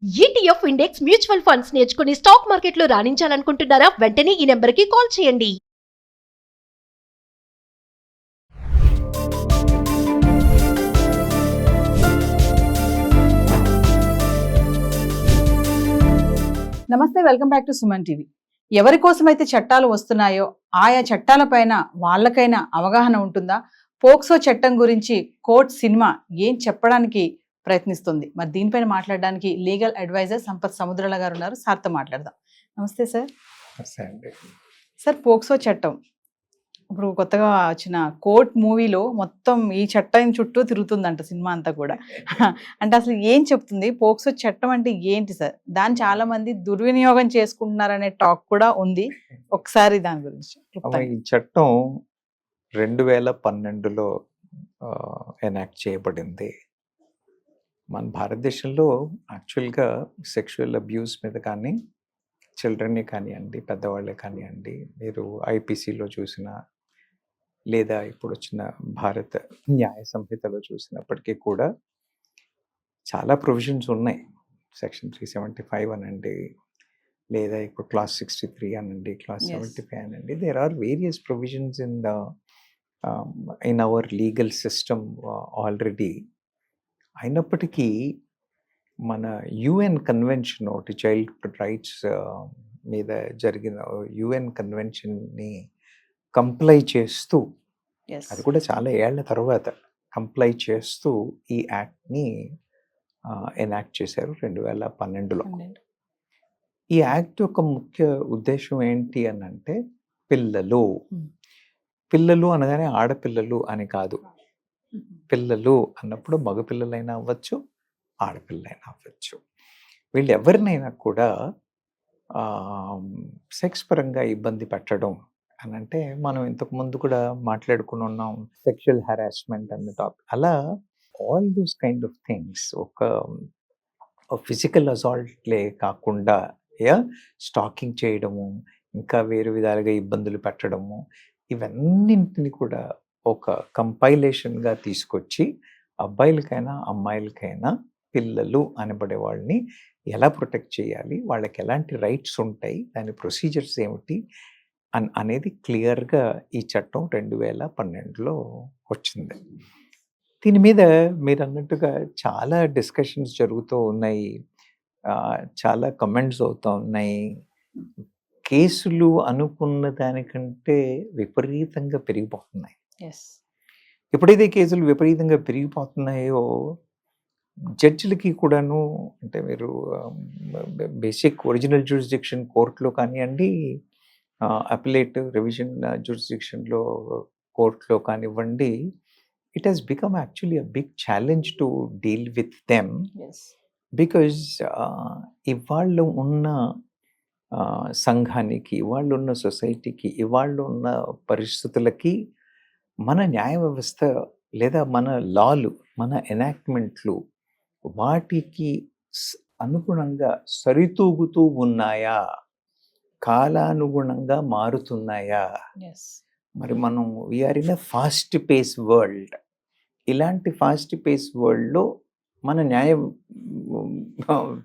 ETF index mutual funds నేర్చుకుని stock మార్కెట్లో రాణించాలనుకుంటున్నారా? వెంటనే ఈ నెంబర్కి కాల్ చేయండి. నమస్తే, welcome back to Suman TV. ఎవరి కోసమైతే చట్టాలు వస్తున్నాయో ఆయా చట్టాలపైన వాళ్ళకైనా అవగాహన ఉంటుందా? పోక్సో చట్టం గురించి కోర్ట్ సినిమా ఏం చెప్పడానికి ప్రయత్నిస్తుంది? మరి దీనిపైన మాట్లాడడానికి లీగల్ అడ్వైజర్ సంపత్ సముద్రాల గారు ఉన్నారు. సార్తో మాట్లాడదాం. నమస్తే సార్. సార్, పోక్సో చట్టం ఇప్పుడు కొత్తగా వచ్చిన కోర్ట్ మూవీలో మొత్తం ఈ చట్టం చుట్టూ తిరుగుతుందంట సినిమా అంతా కూడా. అంటే అసలు ఏం చెప్తుంది పోక్సో చట్టం అంటే ఏంటి సార్? దాన్ని చాలా మంది దుర్వినియోగం చేసుకుంటున్నారనే టాక్ కూడా ఉంది. ఒకసారి దాని గురించి. ఈ చట్టం 2012లో ఎనాక్ట్ చేయబడింది. మన భారతదేశంలో యాక్చువల్గా సెక్షువల్ అబ్యూస్ మీద కానీ, చిల్డ్రన్ని కానివ్వండి, పెద్దవాళ్ళే కానివ్వండి, మీరు ఐపీసీలో చూసిన లేదా ఇప్పుడు వచ్చిన భారత న్యాయ సంహితలో చూసినప్పటికీ కూడా చాలా ప్రొవిజన్స్ ఉన్నాయి. సెక్షన్ 375 అనండి, లేదా ఇప్పుడు క్లాస్ 63 అనండి, క్లాస్ 75 అనండి. There are various provisions in our legal system already. అయినప్పటికీ మన యుఎన్ కన్వెన్షన్ ఒకటి, చైల్డ్ రైట్స్ మీద జరిగిన యుఎన్ కన్వెన్షన్ని కంప్లై చేస్తూ, అది కూడా చాలా ఏళ్ల తర్వాత కంప్లై చేస్తూ ఈ యాక్ట్ని ఎనాక్ట్ చేశారు 2012లో. ఈ యాక్ట్ యొక్క ముఖ్య ఉద్దేశం ఏంటి అని అంటే, పిల్లలు అనగానే ఆడపిల్లలు అని కాదు. పిల్లలు అన్నప్పుడు మగపిల్లలైనా అవ్వచ్చు, ఆడపిల్లలైనా అవ్వచ్చు. వీళ్ళు ఎవరినైనా కూడా సెక్స్ పరంగా ఇబ్బంది పెట్టడం అని అంటే, మనం ఇంతకుముందు కూడా మాట్లాడుకుని ఉన్నాం సెక్షువల్ హెరాస్మెంట్ అన్న టాపిక్. అలా all those kind of things, ఒక ఫిజికల్ అసాల్ట్లే కాకుండా స్టాకింగ్ చేయడము, ఇంకా వేరు విధాలుగా ఇబ్బందులు పెట్టడము, ఇవన్నింటిని కూడా ఒక కంపైలేషన్గా తీసుకొచ్చి అబ్బాయిలకైనా అమ్మాయిలకైనా పిల్లలు అనబడే వాళ్ళని ఎలా ప్రొటెక్ట్ చేయాలి, వాళ్ళకి ఎలాంటి రైట్స్ ఉంటాయి, దాని ప్రొసీజర్స్ ఏమిటి అనేది క్లియర్గా ఈ చట్టం 2012లో వచ్చింది. దీని మీద మీరు అన్నట్టుగా చాలా డిస్కషన్స్ జరుగుతూ ఉన్నాయి, చాలా కమెంట్స్ అవుతూ ఉన్నాయి. కేసులు అనుకున్న దానికంటే విపరీతంగా పెరిగిపోతున్నాయి. ఎప్పుడైతే కేసులు విపరీతంగా పెరిగిపోతున్నాయో జడ్జిలకి కూడాను, అంటే మీరు బేసిక్ ఒరిజినల్ జ్యూరిస్డిక్షన్ కోర్టులో కానివ్వండి, అపిలేట్ రివిజన్ జ్యూరిస్డిక్షన్లో కోర్టులో కానివ్వండి, it has become actually a big challenge to deal with them. Because ఇవాళ ఉన్న సంఘానికి, ఇవాళ ఉన్న సొసైటీకి, ఇవాళ ఉన్న పరిస్థితులకి మన న్యాయ వ్యవస్థ లేదా మన లాలు, మన ఎనాక్ట్మెంట్లు వాటికి అనుగుణంగా సరితూగుతూ ఉన్నాయా, కాలానుగుణంగా మారుతున్నాయా? మరి మనం we are in a fast pace world. ఇలాంటి ఫాస్ట్ పేస్ వరల్డ్లో మన న్యాయ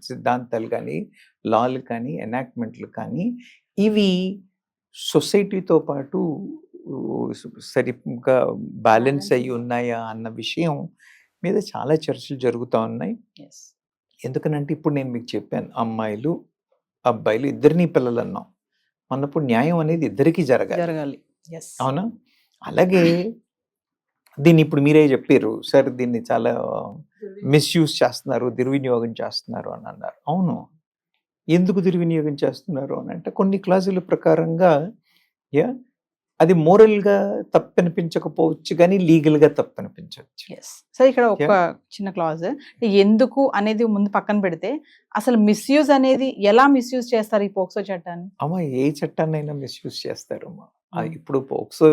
సిద్ధాంతాలు కానీ, లాలు కానీ, ఎనాక్ట్మెంట్లు కానీ, ఇవి సొసైటీతో పాటు సరిగ్గా బ్యాలెన్స్ అయ్యి ఉన్నాయా అన్న విషయం మీద చాలా చర్చలు జరుగుతూ ఉన్నాయి. ఎందుకనంటే ఇప్పుడు నేను మీకు చెప్పాను, అమ్మాయిలు అబ్బాయిలు ఇద్దరినీ పిల్లలు అన్నాం అన్నప్పుడు న్యాయం అనేది ఇద్దరికీ జరగాలి. అవునా? అలాగే దీన్ని ఇప్పుడు మీరే చెప్పారు సార్, దీన్ని చాలా మిస్యూజ్ చేస్తున్నారు, దుర్వినియోగం చేస్తున్నారు అని అన్నారు. అవును, ఎందుకు దుర్వినియోగం చేస్తున్నారు అని అంటే, కొన్ని క్లాసుల ప్రకారంగా అది మోరల్గా తప్పనిపించకపోవచ్చు కానీ లీగల్గా తప్పనిపించవచ్చు. సో ఇక్కడ ఒక చిన్న క్లాజ్, ఎందుకు అనేది ముందు పక్కన పెడితే, అసలు మిస్యూజ్ అనేది ఎలా మిస్యూజ్ చేస్తారు ఈ పోక్సో చట్టాన్ని? అమ్మా, ఏ చట్టాన్నైనా మిస్యూజ్ చేస్తారు అమ్మా. ఇప్పుడు పోక్సో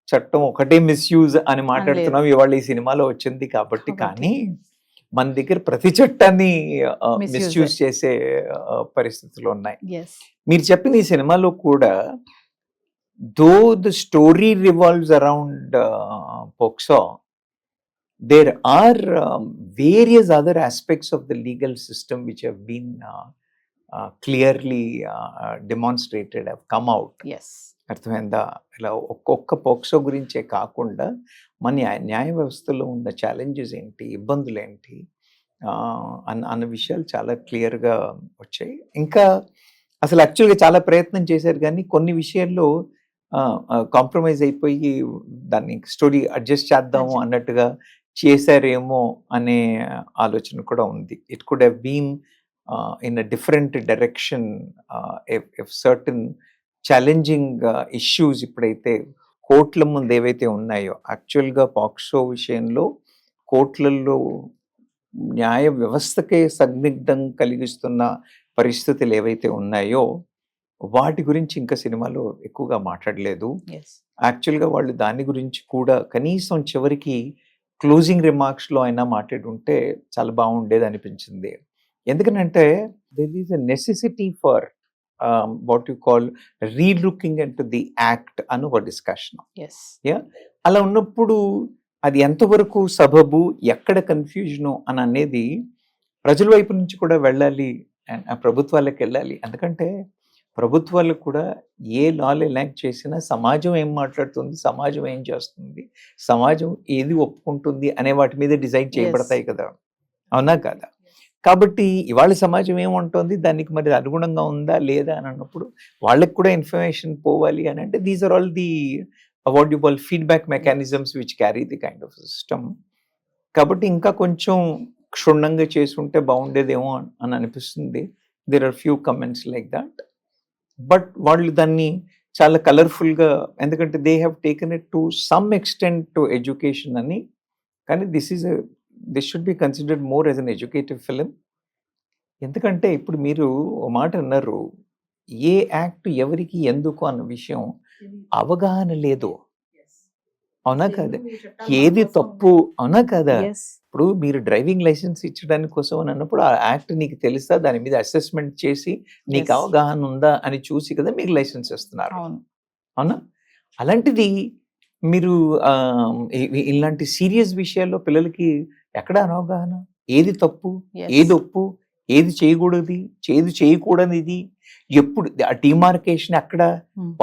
చట్టం ఒకటే మిస్యూజ్ అని మాట్లాడుతున్నాం ఇవాళ ఈ సినిమాలో వచ్చింది కాబట్టి, కానీ మన దగ్గర ప్రతి చట్టాన్ని మిస్యూజ్ చేసే పరిస్థితులు ఉన్నాయి. మీరు చెప్పిన ఈ సినిమాలో కూడా, though the story revolves around Pokso, there are various other aspects of the legal system which have been clearly demonstrated, have come out. Yes అర్థమైందా? ఇలా ఒక్కొక్క పోక్సో గురించే కాకుండా మన న్యాయ వ్యవస్థలో ఉన్న ఛాలెంజెస్ ఏంటి, ఇబ్బందులు ఏంటి అన్న విషయాలు చాలా క్లియర్గా వచ్చాయి. ఇంకా అసలు యాక్చువల్గా చాలా ప్రయత్నం చేశారు కానీ కొన్ని విషయాల్లో కాంప్రమైజ్ అయిపోయి దాన్ని స్టోరీ అడ్జస్ట్ చేద్దాము అన్నట్టుగా చేశారేమో అనే ఆలోచన కూడా ఉంది. It could have been in a different direction if certain challenging issues ఇప్పుడైతే కోర్టుల ముందు ఏవైతే ఉన్నాయో, యాక్చువల్గా పాక్సో విషయంలో కోర్టులలో న్యాయ వ్యవస్థకే సందిగ్ధం కలిగిస్తున్న పరిస్థితులు ఏవైతే ఉన్నాయో వాటి గురించి ఇంకా సినిమాలో ఎక్కువగా మాట్లాడలేదు. ఎస్ యాక్చువల్గా వాళ్ళు దాని గురించి కూడా కనీసం చివరికి క్లోజింగ్ రిమార్క్స్లో అయినా మాట్లాడి ఉంటే చాలా బాగుండేది అనిపించింది. ఎందుకనంటే there is a necessity for what you call relooking into the act అని ఒక డిస్కషన్. ఎస్ అలా ఉన్నప్పుడు అది ఎంతవరకు సబబు, ఎక్కడ కన్ఫ్యూజను అని అనేది ప్రజల వైపు నుంచి కూడా వెళ్ళాలి, అండ్ ఆ ప్రభుత్వాలకు వెళ్ళాలి. ఎందుకంటే ప్రభుత్వాలు కూడా ఏ లాలు ఎనాక్ట్ చేసినా సమాజం ఏం మాట్లాడుతుంది, సమాజం ఏం చేస్తుంది, సమాజం ఏది ఒప్పుకుంటుంది అనే వాటి మీద డిజైడ్ చేయబడతాయి కదా, అవునా కదా? కాబట్టి ఇవాళ సమాజం ఏమంటుంది, దానికి మరి అనుగుణంగా ఉందా లేదా అని అన్నప్పుడు వాళ్ళకి కూడా ఇన్ఫర్మేషన్ పోవాలి అని అంటే these are all the what you call feedback mechanisms which carry the kind of system. కాబట్టి ఇంకా కొంచెం క్షుణ్ణంగా చేసి ఉంటే బాగుండేదేమో అని అనిపిస్తుంది. There are few comments like that. But వాళ్ళు దాన్ని చాలా కలర్ఫుల్గా, ఎందుకంటే they have taken it to some extent to education అని. కానీ this should be considered more as an educative film. ఎందుకంటే ఇప్పుడు మీరు ఓ మాట అన్నారు, ఏ యాక్ట్ ఎవరికి ఎందుకు అన్న విషయం అవగాహన లేదు, అవునా కదా? ఏది తప్పు, అవునా కదా? ఎస్ ఇప్పుడు మీరు డ్రైవింగ్ లైసెన్స్ ఇచ్చడానికి కోసం అని అన్నప్పుడు ఆ యాక్ట్ నీకు తెలుసా, దాని మీద అసెస్మెంట్ చేసి నీకు Yes. అవగాహన ఉందా అని చూసి కదా మీకు లైసెన్స్ ఇస్తున్నారు, అవును అవునా? అలాంటిది మీరు ఇలాంటి సీరియస్ విషయాల్లో పిల్లలకి ఎక్కడ అనవగాహన, ఏది తప్పు, Yes. ఏది ఒప్పు, ఏది చేయకూడదు, ఏది చేయకూడనిది, ఎప్పుడు ఆ డిమార్కేషన్ అక్కడ, Hmm.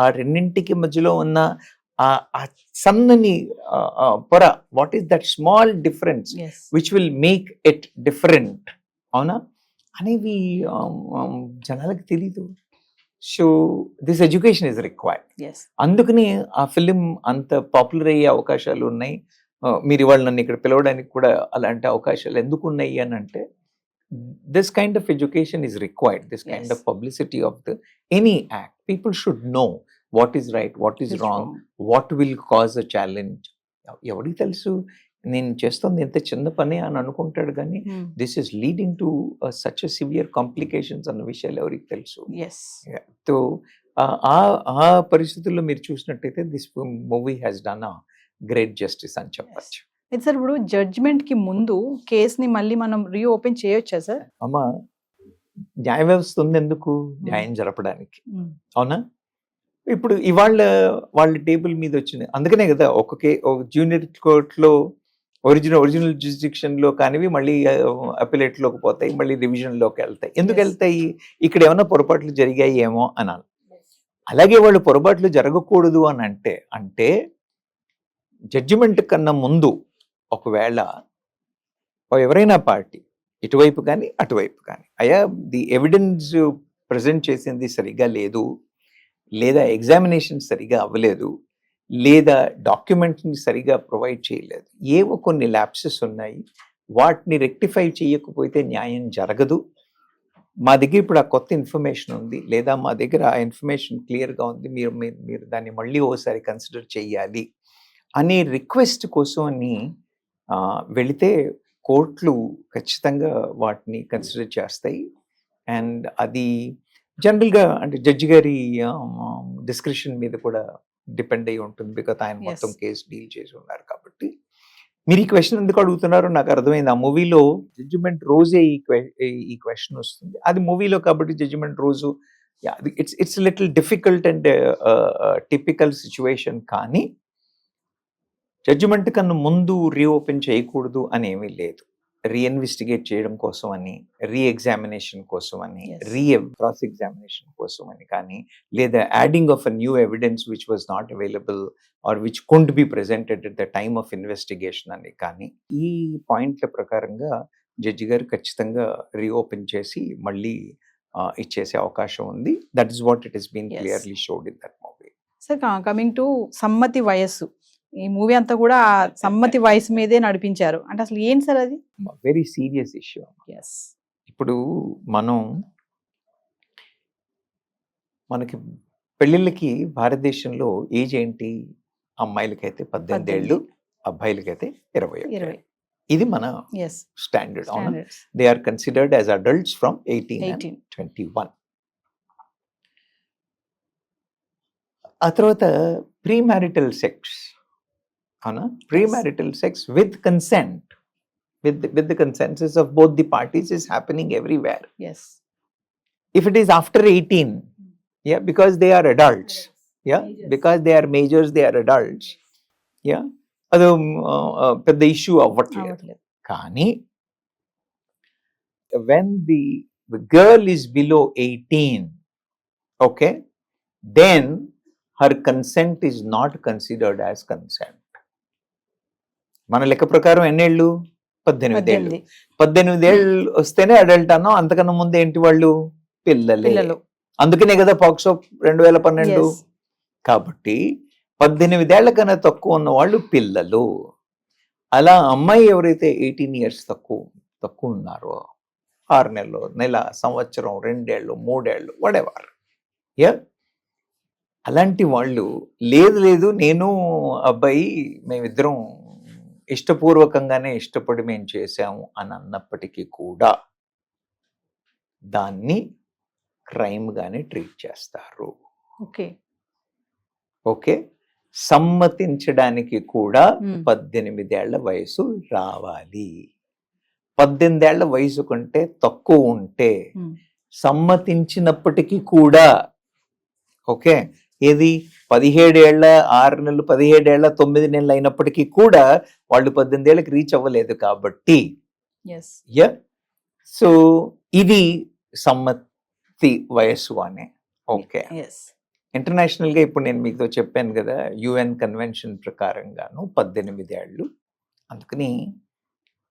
ఆ రెండింటికి మధ్యలో ఉన్న ఆ సన్నని పొర, what is that small difference yes which will make it different, అవునా అనేవి జనాలకు తెలీదు. So this education is required. Yes అందుకని ఆ ఫిలిం అంత పాపులర్ అయ్యే అవకాశాలు ఉన్నాయి. మీరు ఇవాళ నన్ను ఇక్కడ పిలవడానికి కూడా అలాంటి అవకాశాలు ఎందుకు ఉన్నాయి అని అంటే this kind of education is required, this kind Yes. Of publicity of the any act. People should know what is right, what is wrong, what will cause a challenge. ఎవరికి తెలుసు నేను చేస్తుంది ఎంత చిన్న పని అని అనుకుంటాడు, కానీ this is leading to such severe complications అన్న విషయాలు ఎవరికి తెలుసు. ఎస్ సో ఆ పరిస్థితుల్లో మీరు చూసినట్టయితే this movie has done a great justice అని చెప్పచ్చు. ఇది సార్ ఇప్పుడు జడ్జ్మెంట్ కి ముందు కేసుని మళ్ళీ మనం రీఓపెన్ చేయొచ్చా సార్? అమ్మ, న్యాయ వ్యవస్థ ఉంది ఎందుకు? న్యాయం జరపడానికి, అవునా? ఇప్పుడు ఇవాళ వాళ్ళ టేబుల్ మీద వచ్చింది, అందుకనే కదా ఒక జూనియర్ కోర్టులో ఒరిజినల్ జ్యూరిడిక్షన్ లో కానివి మళ్ళీ అపిలేట్ లోకి పోతాయి, మళ్ళీ రివిజన్ లోకి వెళ్తాయి. ఎందుకు Yes. వెళ్తాయి? ఇక్కడ ఏమైనా పొరపాట్లు జరిగాయి ఏమో అనాలి. అలాగే వాళ్ళు పొరపాట్లు జరగకూడదు అని అంటే జడ్జిమెంట్ కన్నా ముందు ఒకవేళ ఎవరైనా పార్టీ ఇటువైపు కానీ అటువైపు కానీ, అయ్యా ది ఎవిడెన్స్ ప్రజెంట్ చేసింది సరిగా లేదు, లేదా ఎగ్జామినేషన్ సరిగా అవ్వలేదు, లేదా డాక్యుమెంట్ని సరిగా ప్రొవైడ్ చేయలేదు, ఏవో కొన్ని ల్యాప్సెస్ ఉన్నాయి, వాటిని రెక్టిఫై చేయకపోతే న్యాయం జరగదు. మా దగ్గర ఇప్పుడు ఆ కొత్త ఇన్ఫర్మేషన్ ఉంది, లేదా మా దగ్గర ఆ ఇన్ఫర్మేషన్ క్లియర్గా ఉంది, మీరు దాన్ని మళ్ళీ ఓసారి కన్సిడర్ చేయాలి అనే రిక్వెస్ట్ కోసం అని వెళితే కోర్టులు ఖచ్చితంగా వాటిని కన్సిడర్ చేస్తాయి. అండ్ అది జనరల్గా అంటే జడ్జి గారి డిస్క్రిప్షన్ మీద కూడా డిపెండ్ అయి ఉంటుంది, బికాజ్ ఆయన మొత్తం కేసు డీల్ చేసి ఉన్నారు. కాబట్టి మీరు ఈ క్వశ్చన్ ఎందుకు అడుగుతున్నారో నాకు అర్థమైంది. ఆ మూవీలో జడ్జిమెంట్ రోజే ఈ క్వశ్చన్ వస్తుంది, అది మూవీలో కాబట్టి జడ్జిమెంట్ రోజు it's little difficult and typical situation. కానీ జడ్జిమెంట్ కన్నా ముందు రీఓపెన్ చేయకూడదు అని ఏమీ లేదు. రీఇన్వెస్టిగేట్ చేయడం కోసం అని, రీఎగ్జామినేషన్ కోసం అని, Yes. క్రాస్ ఎగ్జామినేషన్ కోసం అని కానీ, లేదా adding of a new evidence which was not available or which could be presented at the time of investigation అని కానీ, ఈ పాయింట్ల ప్రకారంగా జడ్జి గారు ఖచ్చితంగా రీఓపెన్ చేసి మళ్ళీ ఇచ్చేసే అవకాశం ఉంది. That is what it is been Yes. Clearly showed in that movie. Sir coming to సమ్మతి వయస్సు, ఈ మూవీ అంతా కూడా ఆ సమ్మతి వయసు మీదే నడిపించారు అంటే అసలు ఏంటి సార్ అది? Very serious issue. ఇప్పుడు మనకి పెళ్ళిళ్ళకి భారతదేశంలో ఏజ్ ఏంటి? అమ్మాయిలకైతే 18 ఏళ్ళు, అబ్బాయిలకైతే 20. 20. ఇది మన స్టాండర్డ్. అవునా? They are considered as adults from 18 and 21. ఆ తర్వాత ప్రీ మ్యారిటల్ సెక్స్, అవునా? Premarital sex with consent, with the consensus of both the parties is happening everywhere. If it is after 18, yeah, because they are adults, yeah, because they are majors, they are adults, yeah, అది పెద్ద issue అవ్వట్లేదు. కానీ when the girl is below 18, okay, then her consent is not considered as consent. మన లెక్క ప్రకారం ఎన్నేళ్ళు? 18 ఏళ్ళు. 18 ఏళ్ళు వస్తేనే అడల్ట్ అన్నాం, అంతకన్నా ముందు ఏంటి వాళ్ళు? పిల్లలే. అందుకనే కదా పాక్సో 2012. కాబట్టి 18 ఏళ్ల కన్నా తక్కువ ఉన్న వాళ్ళు పిల్లలు. అలా అమ్మాయి ఎవరైతే 18 ఇయర్స్ తక్కువ ఉన్నారో, 6 నెలలు, నెల, సంవత్సరం, 2 ఏళ్ళు, 3 ఏళ్ళు, whatever, యా, అలాంటి వాళ్ళు లేదు నేను అబ్బాయి మేమిద్దరం ఇష్టపూర్వకంగానే ఇష్టపడి మేము చేశాము అని అన్నప్పటికీ కూడా దాన్ని క్రైమ్ గానే ట్రీట్ చేస్తారు. ఓకే, సమ్మతించడానికి కూడా 18 ఏళ్ల వయసు రావాలి. 18 ఏళ్ల వయసు కంటే తక్కువ ఉంటే సమ్మతించినప్పటికీ కూడా, ఓకే, ఏది 17 ఏళ్ల 6 నెలలు, 17 ఏళ్ల 9 నెలలు అయినప్పటికీ కూడా వాళ్ళు 18 ఏళ్ళకి రీచ్ అవ్వలేదు కాబట్టి, సో ఇది సమ్మతి వయస్సు అనే. ఓకే, ఇంటర్నేషనల్ గా ఇప్పుడు నేను మీకు చెప్పాను కదా, UN కన్వెన్షన్ ప్రకారంగాను 18 ఏళ్ళు. అందుకని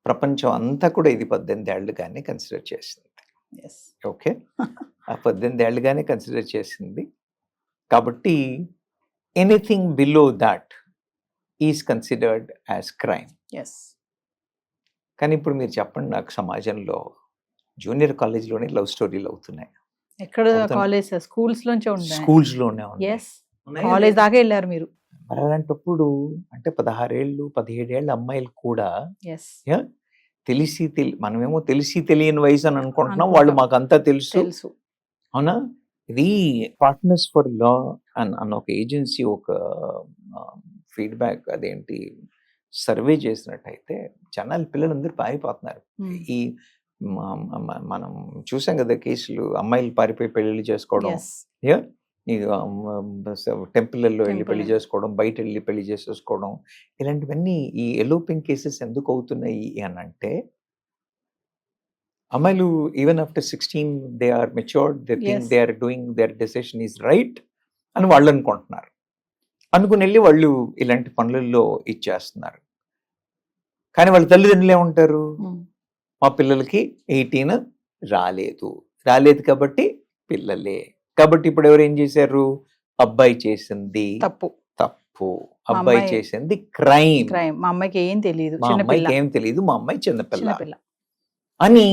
ప్రపంచం అంతా కూడా ఇది 18 ఏళ్ళుగానే కన్సిడర్ చేసింది. ఓకే, ఆ 18 ఏళ్ళుగానే కన్సిడర్ చేసింది. కాబట్టి anything below that is considered as crime. కానీ ఇప్పుడు మీరు చెప్పండి నాకు, సమాజంలో జూనియర్ కాలేజ్లోనే లవ్ స్టోరీలు అవుతున్నాయి. ఎక్కడ కాలేజ్? స్కూల్స్ లోనే ఉన్నాయి. కాలేజ్ దాకా వెళ్ళారు మీరు. మరి అలాంటప్పుడు అంటే 16 ఏళ్ళు 17 ఏళ్ళ అమ్మాయిలు కూడా మనమేమో తెలిసి తెలియని వయసు అని అనుకుంటున్నాం, వాళ్ళు మాకు అంతా తెలుసు. అవునా? ఇది పార్ట్నర్స్ ఫర్ లా అన్న ఒక ఏజెన్సీ ఒక ఫీడ్బ్యాక్, అదేంటి సర్వే చేసినట్టయితే జనాలు పిల్లలందరూ పారిపోతున్నారు. ఈ మనం చూసాం కదా కేసులు, అమ్మాయిలు పారిపోయి పెళ్లి చేసుకోవడం, టెంపుల్లో వెళ్ళి పెళ్లి చేసుకోవడం, బయట వెళ్ళి పెళ్లి చేసేసుకోవడం, ఇలాంటివన్నీ ఈ ఎలోపింగ్ కేసెస్ ఎందుకు అవుతున్నాయి అని అంటే, అమ్మాయిలు even after 16 they are matured, they think they are doing their decision is right అని వాళ్ళు అనుకుంటున్నారు. అనుకుని వెళ్ళి వాళ్ళు ఇలాంటి పనులలో ఇచ్చేస్తున్నారు. కానీ వాళ్ళ తల్లిదండ్రులు ఏమంటారు? మా పిల్లలకి 18 రాలేదు కాబట్టి పిల్లలే. కాబట్టి ఇప్పుడు ఎవరు ఏం చేశారు? అబ్బాయి చేసింది తప్పు, అబ్బాయి చేసింది క్రైమ్. మా అమ్మాయికి ఏం తెలియదు, మా అమ్మాయి చిన్నపిల్ల అని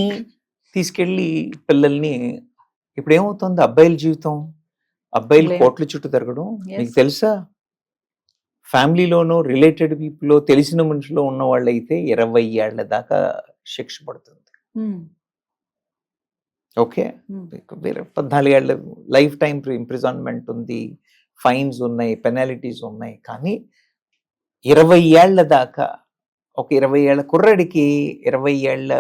తీసుకెళ్ళి పిల్లల్ని. ఇప్పుడు ఏమవుతుంది? అబ్బాయిల జీవితం, అబ్బాయిలు కోట్ల చుట్టూ తిరగడం. మీకు తెలుసా? ఫ్యామిలీలోనో రిలేటెడ్ పీపుల్ తెలిసిన మనుషులో ఉన్న వాళ్ళు అయితే 20 ఏళ్ల దాకా శిక్ష పడుతుంది. ఓకే, 14 ఏళ్ళ లైఫ్ టైం ఇంప్రిజన్మెంట్ ఉంది, ఫైన్స్ ఉన్నాయి, పెనాలిటీస్ ఉన్నాయి. కానీ 20 ఏళ్ల దాకా, ఒక 20 ఏళ్ల కుర్రాడికి 20 ఏళ్ల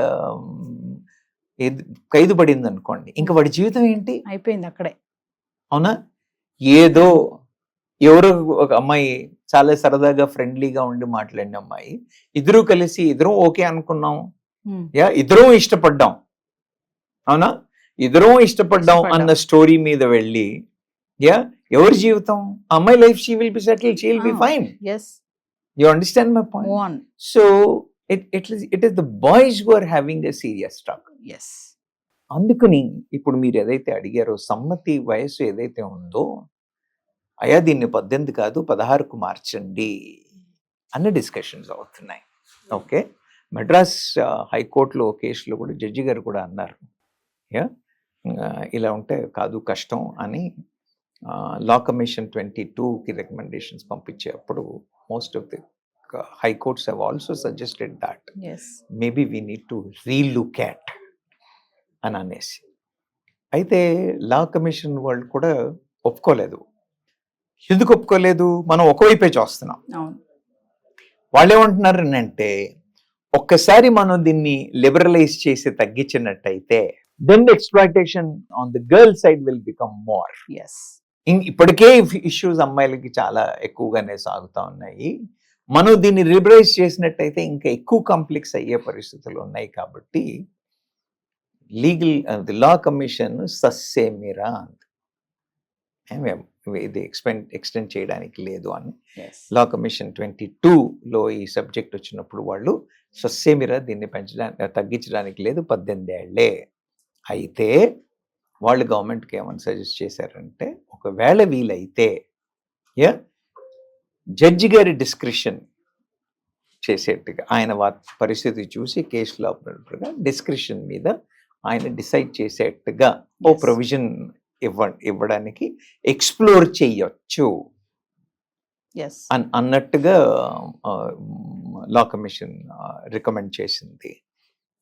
ఖైదు పడింది అనుకోండి, ఇంకా వాడి జీవితం ఏంటి? అయిపోయింది అక్కడే. అవునా? ఏదో ఎవరో ఒక అమ్మాయి చాలా సరదాగా ఫ్రెండ్లీగా ఉండి మాట్లాడిన అమ్మాయి, ఇద్దరూ కలిసి ఇద్దరం ఓకే అనుకున్నాం, ఇద్దరం ఇష్టపడ్డాం, అవునా, ఇద్దరం ఇష్టపడ్డాం అన్న స్టోరీ మీద వెళ్ళి ఎవరి జీవితం, అమ్మాయి life she will be settle, she will be fine. You understand my point? So it is the boys who are having a serious struggle. అందుకని ఇప్పుడు మీరు ఏదైతే అడిగారో సమ్మతి వయస్సు ఏదైతే ఉందో, అయ్యా దీన్ని 18 కాదు 16కు మార్చండి అన్న డిస్కషన్స్ అవుతున్నాయి. ఓకే, మద్రాస్ హైకోర్టులో కేసులో కూడా జడ్జి గారు కూడా అన్నారు, ఇలా ఉంటే కాదు కష్టం అని. లా కమిషన్ 22కి రికమెండేషన్స్ పంపించేటప్పుడు most of the high courts have also suggested that maybe we need to relook at అని అనేసి. అయితే లా కమిషన్ వాళ్ళు కూడా ఒప్పుకోలేదు. ఎందుకు ఒప్పుకోలేదు? మనం ఒకవైపే చూస్తున్నాం. వాళ్ళు ఏమంటున్నారు అంటే, ఒక్కసారి మనం దీన్ని లిబరలైజ్ చేసి తగ్గించినట్టయితే then the exploitation on the girl side will become more. ఇప్పటికే ఇష్యూస్ అమ్మాయిలకి చాలా ఎక్కువగానే సాగుతూ ఉన్నాయి. మనం దీన్ని లిబరలైజ్ చేసినట్టయితే ఇంకా ఎక్కువ కాంప్లెక్స్ అయ్యే పరిస్థితులు ఉన్నాయి. కాబట్టి ది లా కమిషన్ సస్సేమిరా ఇది ఎక్స్టెండ్ చేయడానికి లేదు అని. లా కమిషన్ 22లో ఈ సబ్జెక్ట్ వచ్చినప్పుడు వాళ్ళు సస్సేమిరా దీన్ని తగ్గించడానికి లేదు, 18 ఏళ్లే. అయితే వాళ్ళు గవర్నమెంట్కి ఏమని సజెస్ట్ చేశారంటే, ఒకవేళ వీలైతే జడ్జి గారి డిస్క్రిషన్ చేసేట్టుగా, ఆయన పరిస్థితి చూసి కేసులో డిస్క్రిషన్ మీద ఆయన డిసైడ్ చేసేట్టుగా ఓ ప్రొవిజన్ ఇవ్వడానికి ఎక్స్ప్లోర్ చెయ్యొచ్చు అన్నట్టుగా లా కమిషన్ రికమెండ్ చేసింది.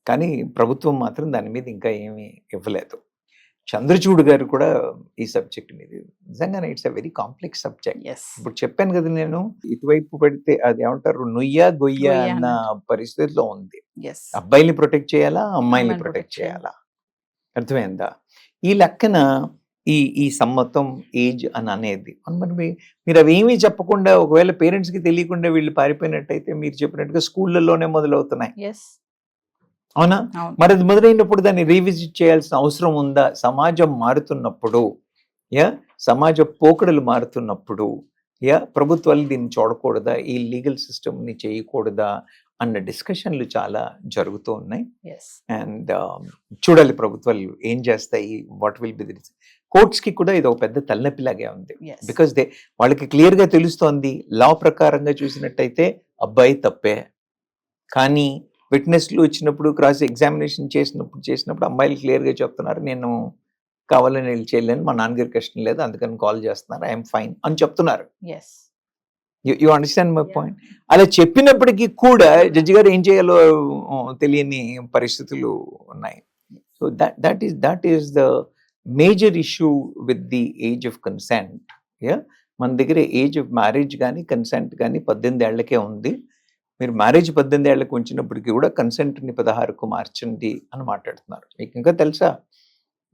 కానీ ప్రభుత్వం మాత్రం దాని మీద ఇంకా ఏమీ ఇవ్వలేదు. చంద్రచూడ్ గారు కూడా ఈ సబ్జెక్ట్ మీద నిజంగానే it's a very complex subject. ఇప్పుడు చెప్పాను కదా నేను, ఇటువైపు పెడితే అది ఏమంటారు నుయ్య గొయ్య అన్న పరిస్థితిలో ఉంది. అబ్బాయిని ప్రొటెక్ట్ చేయాలా, అమ్మాయిని ప్రొటెక్ట్ చేయాలా, అర్థమైందా? ఈ లెక్కన ఈ సమ్మతం ఏజ్ అని అనేది మరి మీరు అవి ఏమీ చెప్పకుండా, ఒకవేళ పేరెంట్స్కి తెలియకుండా వీళ్ళు పారిపోయినట్టయితే మీరు చెప్పినట్టుగా స్కూళ్ళల్లోనే మొదలవుతున్నాయి, అవునా? మరి అది మొదలైనప్పుడు దాన్ని రీవిజిట్ చేయాల్సిన అవసరం ఉందా? సమాజం మారుతున్నప్పుడు, సమాజ పోకడలు మారుతున్నప్పుడు ప్రభుత్వాలు దీన్ని చూడకూడదా, ఈ లీగల్ సిస్టమ్ని చేయకూడదా అన్న డిస్కషన్లు చాలా జరుగుతూ ఉన్నాయి. అండ్ చూడాలి ప్రభుత్వాలు ఏం చేస్తాయి, వాట్ విల్ బి ది. కోర్ట్స్కి కూడా ఇది ఒక పెద్ద తలనొప్పిలాగే ఉంది. బికాస్ వాళ్ళకి క్లియర్గా తెలుస్తోంది, లా ప్రకారంగా చూసినట్టయితే అబ్బాయి తప్పే, కానీ విట్నెస్లు వచ్చినప్పుడు క్రాస్ ఎగ్జామినేషన్ చేసినప్పుడు అమ్మాయిలు క్లియర్గా చెప్తున్నారు, నేను కావాలని వెళ్ళి చేయలేను, మా నాన్నగారికి ఇష్టం లేదు, అందుకని కాల్ చేస్తున్నారు, ఐఎమ్ ఫైన్ అని చెప్తున్నారు. You understand my point? అలా చెప్పినప్పటికీ కూడా జడ్జి గారు ఏం చేయాలో తెలియని పరిస్థితులు ఉన్నాయి. So that is the major issue with the age of consent. మన దగ్గర ఏజ్ ఆఫ్ మ్యారేజ్ కానీ కన్సెంట్ కానీ 18 ఏళ్లకే ఉంది. మీరు మ్యారేజ్ 18 ఏళ్లకు ఉంచినప్పటికీ కూడా కన్సెంట్ని 16కు మార్చండి అని మాట్లాడుతున్నారు. మీకు ఇంకా తెలుసా,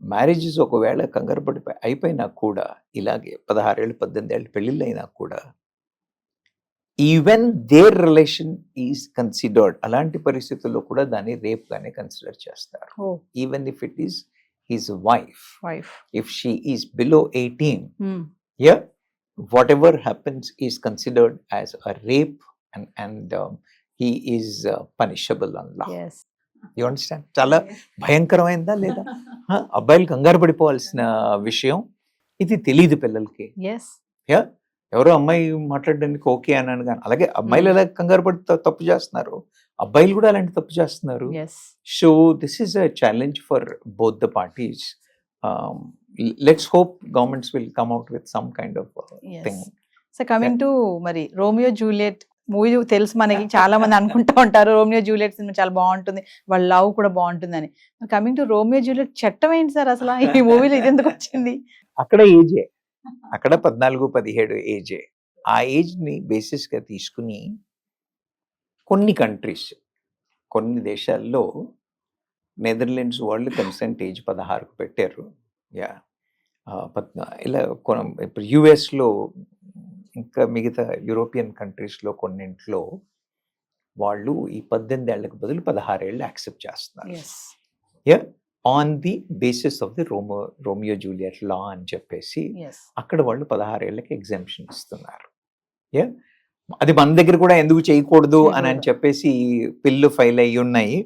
మ్యారేజెస్ ఒకవేళ కంగారు పడిపోయి అయిపోయినా కూడా, ఇలాగే 16 ఏళ్ళు 18 ఏళ్ళు పెళ్ళిళ్ళు అయినా కూడా, even their relation is considered, అలాంటి పరిస్థితుల్లో కూడా దాన్ని రేప్ గానే కన్సిడర్ చేస్తారు. Even if it is his wife, if she is below 18, whatever happens is considered as a rape and he is punishable on law. You understand? చాలా భయంకరమైందా లేదా? అబ్బాయిలు కంగారు పడిపోవాల్సిన విషయం ఇది, తెలియదు పిల్లలకి. ఎవరో అమ్మాయి మాట్లాడడానికి ఓకే అన్నాను కానీ, అలాగే అమ్మాయిలు ఎలా కంగారు పడి తప్పు చేస్తున్నారు, అబ్బాయిలు కూడా అలాంటి తప్పు చేస్తున్నారు. So this is a challenge for both the parties. Let's hope governments will come out with some kind of thing. So coming to మరి రోమియో జూలియట్ మూవీ తెలుసు మనకి, చాలా మంది అనుకుంటా ఉంటారు రోమియో జూలియట్ సినిమా చాలా బాగుంటుంది, వాళ్ళ లవ్ కూడా బాగుంటుందని. కమింగ్ టు రోమియో జూలియట్ చట్టం ఏంటి సార్ అసలు ఈ మూవీలో ఇది ఎందుకు వచ్చింది? అక్కడ ఏజే, అక్కడ 14-17 ఏజే. ఆ ఏజ్ ని బేసిస్ గా తీసుకుని కొన్ని కంట్రీస్, కొన్ని దేశాల్లో, నెదర్లాండ్స్ వాళ్ళు కన్సెంట్ ఏజ్ 16కు పెట్టారు. ఇలా ఇప్పుడు యుఎస్లో ఇంకా మిగతా యూరోపియన్ కంట్రీస్లో కొన్నింట్లో వాళ్ళు ఈ 18 ఏళ్లకు బదులు 16 ఏళ్ళు యాక్సెప్ట్ చేస్తున్నారు. On the basis of the Romeo Juliet law అని చెప్పేసి అక్కడ వాళ్ళు 16 ఏళ్ళకి ఎగ్జామ్షన్ ఇస్తున్నారు. అది మన దగ్గర కూడా ఎందుకు చేయకూడదు అని చెప్పేసి పిల్లు ఫైల్ అయ్యి ఉన్నాయి.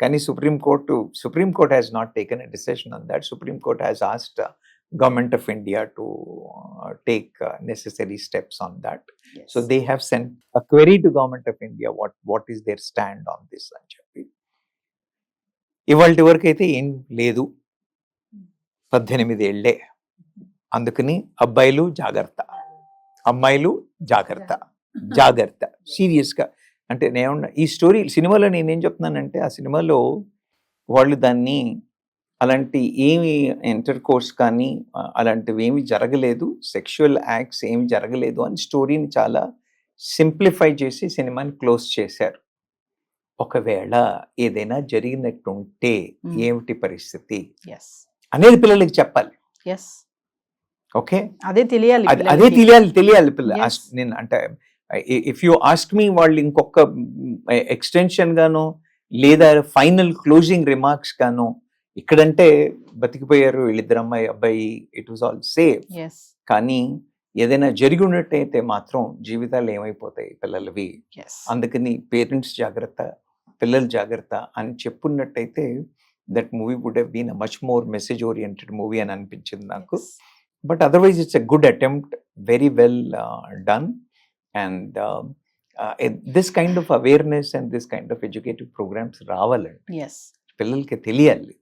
కానీ supreme court has not taken a decision on that. Supreme court has asked government of India to take necessary steps on that. So they have sent a query to government of India what is their stand on this అని చెప్పి. ఇవాళ వరకు అయితే ఏం లేదు, 18 ఏళ్లే. అందుకని అబ్బాయిలు జాగ్రత్త, అమ్మాయిలు జాగ్రత్త, జాగ్రత్త, సీరియస్గా. అంటే నేను ఈ స్టోరీ సినిమాలో నేనేం చెప్తున్నానంటే, ఆ సినిమాలో వాళ్ళు దాన్ని అలాంటి ఏమి ఇంటర్ కోర్స్ కానీ అలాంటివి ఏమి జరగలేదు, సెక్షువల్ యాక్ట్స్ ఏమి జరగలేదు అని స్టోరీని చాలా సింప్లిఫై చేసి సినిమాని క్లోజ్ చేశారు. ఒకవేళ ఏదైనా జరిగినట్టుంటే ఏమిటి పరిస్థితి అనేది పిల్లలకి చెప్పాలి. ఓకే, అదే తెలియాలి పిల్ల. నేను అంటే ఇఫ్ యూ ఆస్క్ మీ, వాళ్ళు ఇంకొక ఎక్స్టెన్షన్ గానో లేదా ఫైనల్ క్లోజింగ్ రిమార్క్స్ గానో, ఇక్కడంటే బతికిపోయారు వీళ్ళిద్దరు అబ్బాయి, ఇట్ వాజ్ ఆల్ సేఫ్. కానీ ఏదైనా జరిగి ఉన్నట్టయితే మాత్రం జీవితాలు ఏమైపోతాయి పిల్లలవి. అందుకని పేరెంట్స్ జాగ్రత్త, పిల్లలు జాగ్రత్త అని చెప్పున్నట్టయితే that movie would have been a much more message oriented movie అని అనిపించింది నాకు. But otherwise it's a good attempt, very well done. And this kind of awareness and this kind of educative programs రావాలండి, పిల్లలకి తెలియాలి.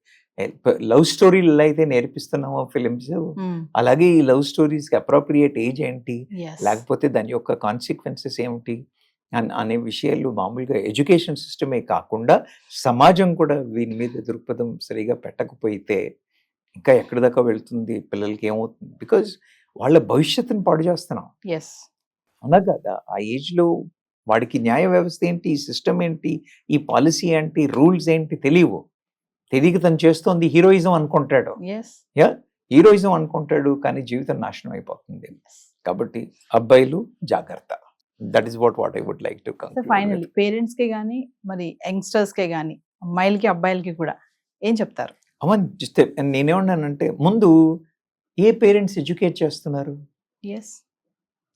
Love స్టోరీలు అయితే నేర్పిస్తున్నామో films, అలాగే ఈ లవ్ స్టోరీస్కి అప్రోప్రియేట్ ఏజ్ ఏంటి, లేకపోతే దాని యొక్క కాన్సిక్వెన్సెస్ ఏమిటి అనే విషయాలు మామూలుగా ఎడ్యుకేషన్ సిస్టమే కాకుండా సమాజం కూడా వీని మీద దృక్పథం సరిగా పెట్టకపోతే ఇంకా ఎక్కడి దాకా వెళ్తుంది, పిల్లలకి ఏమవుతుంది? బికాజ్ వాళ్ళ భవిష్యత్తుని పాడు చేస్తున్నాం. అవునా కదా? ఆ ఏజ్లో వాడికి న్యాయ వ్యవస్థ ఏంటి, ఈ సిస్టమ్ ఏంటి, ఈ పాలసీ ఏంటి, రూల్స్ ఏంటి తెలియక తను చేస్తోంది హీరోయిజం అనుకుంటాడు. హీరోయిజం అనుకుంటాడు, కానీ జీవితం నాశనం అయిపోతుంది. కాబట్టి అబ్బాయిలు జాగ్రత్త. That is what I would like to conclude. Finally parents కి గానీ, మరి యంగ్స్టర్స్ కే గానీ, అమ్మాయిలకి అబ్బాయిలకి కూడా ఏం చెప్తారు? అవన్ చూస్తే నేనేమన్నానంటే, ముందు ఏ పేరెంట్స్ ఎడ్యుకేట్ చేస్తున్నారు?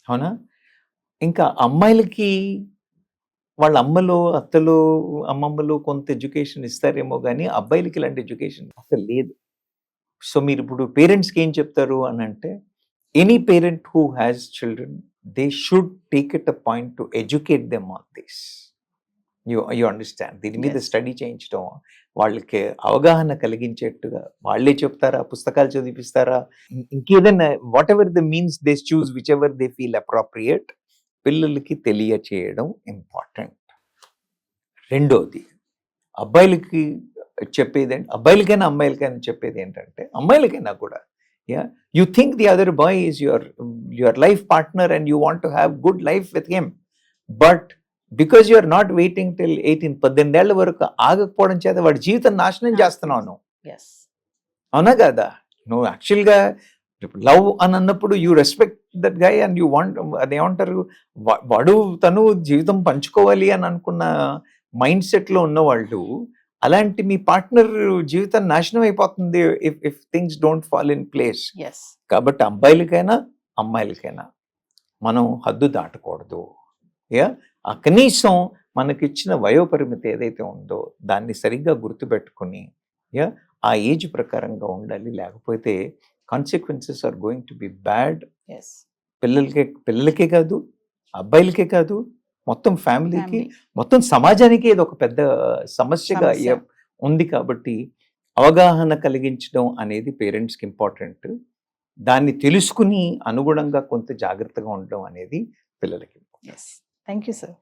అవునా? ఇంకా అమ్మాయిలకి వాళ్ళ అమ్మలో, అత్తలో, అమ్మమ్మలో కొంత ఎడ్యుకేషన్ ఇస్తారేమో కానీ అబ్బాయిలకి ఇలాంటి ఎడ్యుకేషన్ అసలు లేదు. సో మీరు ఇప్పుడు పేరెంట్స్కి ఏం చెప్తారు అని అంటే, any parent who has children, they should take it a point to educate them on this. You understand? దీని మీద స్టడీ చేయించడం, వాళ్ళకి అవగాహన కలిగించేట్టుగా వాళ్ళే చెప్తారా, పుస్తకాలు చదివిస్తారా, ఇంకేదైనా what ever the means they choose, which ever they feel appropriate, పిల్లలకి తెలియచేయడం ఇంపార్టెంట్. రెండోది, అబ్బాయిలకి చెప్పేది, అబ్బాయిలకైనా అమ్మాయిలకైనా చెప్పేది ఏంటంటే, అమ్మాయిలకైనా కూడా, you think the other boy is your life partner and you want to have good life with him, but because you are not waiting till 18 ఏళ్ల వరకు ఆగకపోవడం చేత వాడి జీవితం నాశనం చేస్తున్నావు నువ్వు. అవునా కదా? నువ్వు యాక్చువల్గా లవ్ అని అన్నప్పుడు you respect that guy and you want, అదేమంటారు, వాడు తను జీవితం పంచుకోవాలి అని అనుకున్న మైండ్ సెట్లో ఉన్నవాళ్ళు, అలాంటి మీ పార్ట్నర్ జీవితం నాశనం అయిపోతుంది if things don't fall in place. కాబట్టి అబ్బాయిలకైనా అమ్మాయిలకైనా మనం హద్దు దాటకూడదు. ఆ కనీసం మనకిచ్చిన వయోపరిమితి ఏదైతే ఉందో దాన్ని సరిగ్గా గుర్తుపెట్టుకుని ఆ ఏజ్ ప్రకారంగా ఉండాలి. లేకపోతే consequences are going to be bad. పిల్లలకే కాదు, అబ్బాయిలకే కాదు, మొత్తం ఫ్యామిలీకి, మొత్తం సమాజానికి ఇది ఒక పెద్ద సమస్యగా ఉంది. కాబట్టి అవగాహన కలిగించడం అనేది పేరెంట్స్కి ఇంపార్టెంట్. దాన్ని తెలుసుకుని అనుగుణంగా కొంత జాగ్రత్తగా ఉండడం అనేది పిల్లలకి. Thank you sir.